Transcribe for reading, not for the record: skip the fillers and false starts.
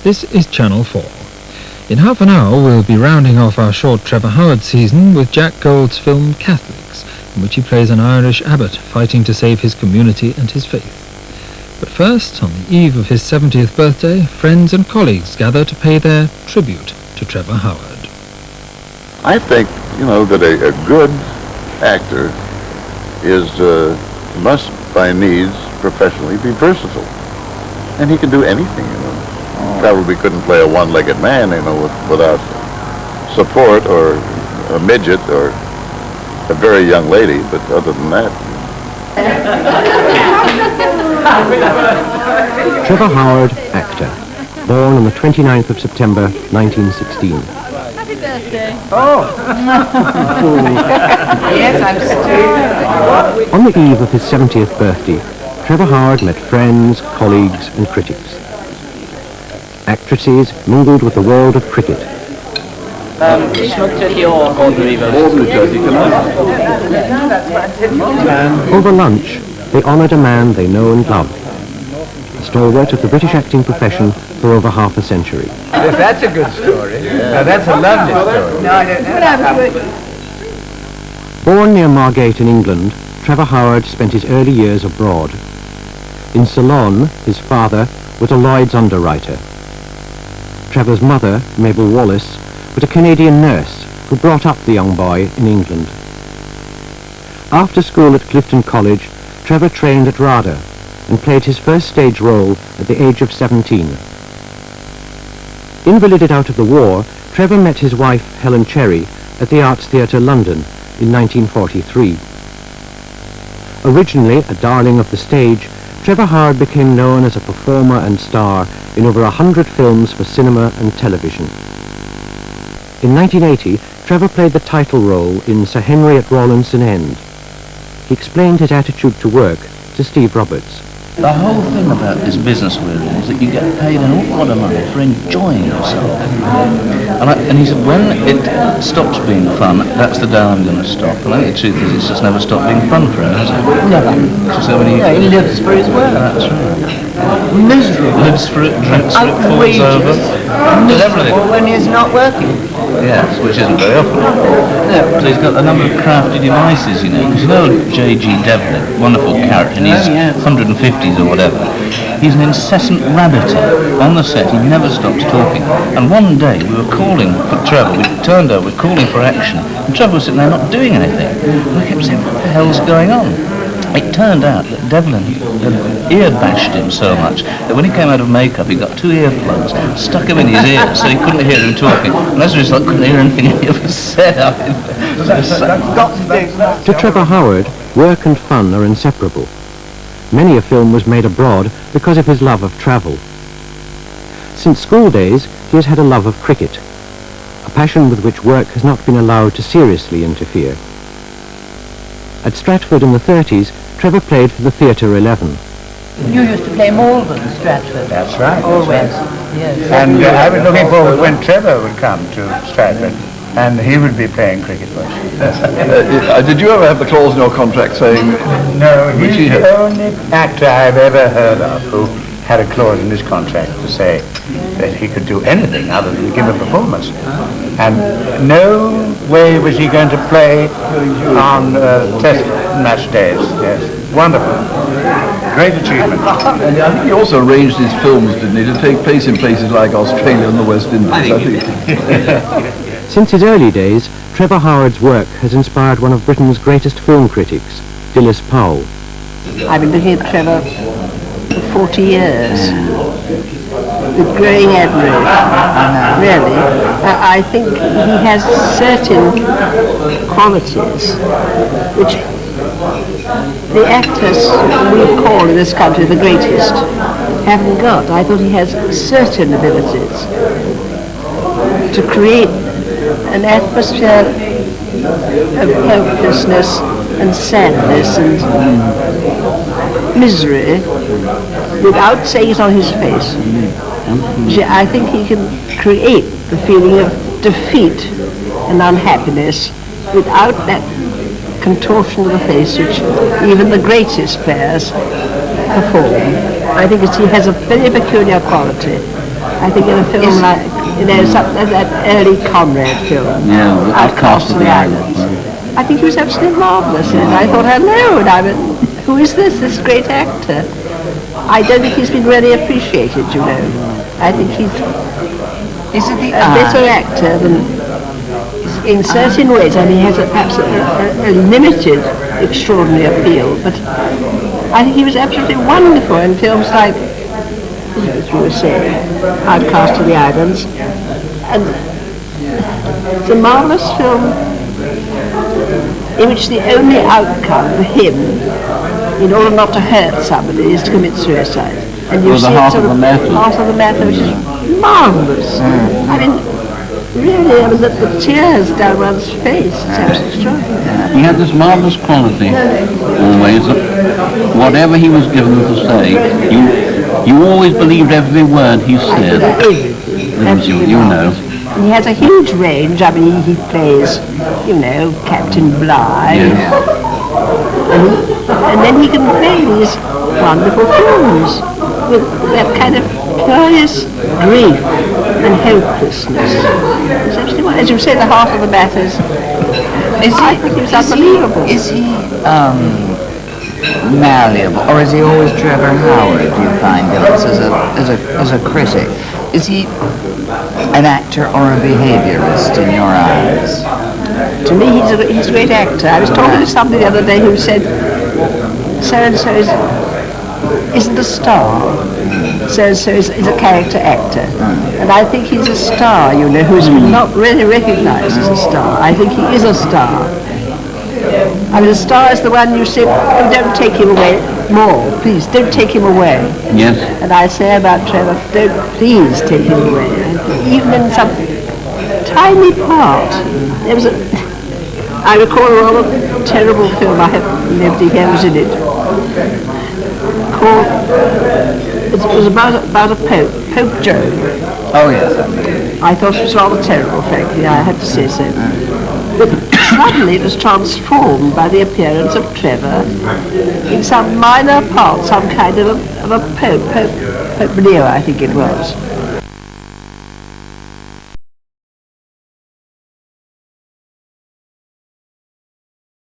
This is Channel 4. In half an hour we'll be rounding off our short Trevor Howard season with Jack Gould's film Catholics, in which he plays an Irish abbot fighting to save his community and his faith. But first, on the eve of his 70th birthday, friends and colleagues gather to pay their tribute to Trevor Howard. I think, that a good actor must by needs professionally be versatile. And he can do anything, Probably couldn't play a one-legged man, without support, or a midget, or a very young lady, but other than that. Trevor Howard, actor, born on the 29th of September, 1916. Happy birthday. Oh! Yes, I'm still. On the eve of his 70th birthday, Trevor Howard met friends, colleagues and critics. Actresses mingled with the world of cricket. Over lunch, they honoured a man they know and love, a stalwart of the British acting profession for over half a century. Yes, that's a good story. Now, that's a lovely story. No, I don't know. Born near Margate in England, Trevor Howard spent his early years abroad. In Ceylon, his father was a Lloyd's underwriter. Trevor's mother, Mabel Wallace, was a Canadian nurse who brought up the young boy in England. After school at Clifton College, Trevor trained at RADA and played his first stage role at the age of 17. Invalided out of the war, Trevor met his wife, Helen Cherry, at the Arts Theatre London in 1943. Originally a darling of the stage, Trevor Howard became known as a performer and star in over 100 films for cinema and television. In 1980, Trevor played the title role in Sir Henry at Rawlinson End. He explained his attitude to work to Steve Roberts. The whole thing about this business we're in is that you get paid an awful lot of money for enjoying yourself. And he said, when it stops being fun, that's the day I'm going to stop. And I think the truth is, it's just never stopped being fun for him, has it? Never. So many... No, he lives for his work. That's right. Miserable. Lives for it, drinks for it, falls over. Does everything. When he's not working. Yes, which isn't very often. No. So he's got a number of crafty devices, because J.G. Devlin, wonderful character, and he's 150s or whatever. He's an incessant rabbiter on the set. He never stops talking. And one day we were calling for Trevor. We turned over, we're calling for action, and Trevor was sitting there not doing anything. And we kept saying, what the hell's going on? It turned out that Devlin had ear bashed him so much that when he came out of makeup, he got 2 earplugs, stuck them in his ears so he couldn't hear him talking. And as a result, couldn't hear anything he ever said. To Trevor Howard, work and fun are inseparable. Many a film was made abroad because of his love of travel. Since school days, he has had a love of cricket, a passion with which work has not been allowed to seriously interfere. At Stratford in the 30s, Trevor played for the Theatre 11. You used to play Malvern, Stratford. That's right. Always. That's right. Yes. And I was looking forward when Trevor would come to Stratford, and he would be playing cricket for us. Did you ever have the clause in your contract saying... No, he's the only actor I've ever heard of who had a clause in his contract to say that he could do anything other than give a performance. And no way was he going to play on test match days. Yes, wonderful. Great achievement. And I think he also arranged his films, didn't he, to take place in places like Australia and the West Indies, I think. Since his early days, Trevor Howard's work has inspired one of Britain's greatest film critics, Dilys Powell. I've been looking at Trevor for 40 years with growing admiration. Really, I think he has certain qualities which the actors we call in this country the greatest haven't got. I thought he has certain abilities to create an atmosphere of helplessness and sadness and misery without saying it on his face. I think he can create the feeling of defeat and unhappiness without that contortion of the face which even the greatest players perform. I think he has a very peculiar quality. I think in a film like, that early Conrad film, Outcast of the Islands. I think he was absolutely marvellous in it. I thought, hello, and I went, who is this great actor? I don't think he's been really appreciated, you know. I think he's a better actor than, in certain ways. I mean, he has perhaps a limited, extraordinary appeal, but I think he was absolutely wonderful in films like, as you were saying, Outcast of the Islands. And it's a marvellous film in which the only outcome for him, in order not to hurt somebody, is to commit suicide. And you see half sort of the method. Half of the method, which is marvellous. I mean, really, I mean, the tears down one's face. It's absolutely extraordinary. He had this marvellous quality, always, that whatever he was given to say, you always believed every word he said. You know. And he has a huge range. I mean, he plays, you know, Captain Bligh. Yes. And then he can play these wonderful films with that kind of curious grief and helplessness. It's absolutely, as you say, the heart of the matters. I think he was unbelievable. Is he malleable, or is he always Trevor Howard? Do you find, Gillis, as a critic? Is he an actor or a behaviourist in your eyes? To me, he's a great actor. I was talking to somebody the other day who said, so-and-so isn't a star. So-and-so is a character actor. And I think he's a star, you know, who's not really recognised as a star. I think he is a star. I mean, a star is the one you say, oh, don't take him away more, please, don't take him away. Yes. And I say about Trevor, don't please take him away. Even in some tiny part, there was I recall a rather terrible film, I have nobody here was in it, called, it was about a Pope, Pope Joe. Oh, yes. I thought it was rather terrible, frankly, I had to say so. But suddenly it was transformed by the appearance of Trevor in some minor part, some kind of a Pope Leo, I think it was.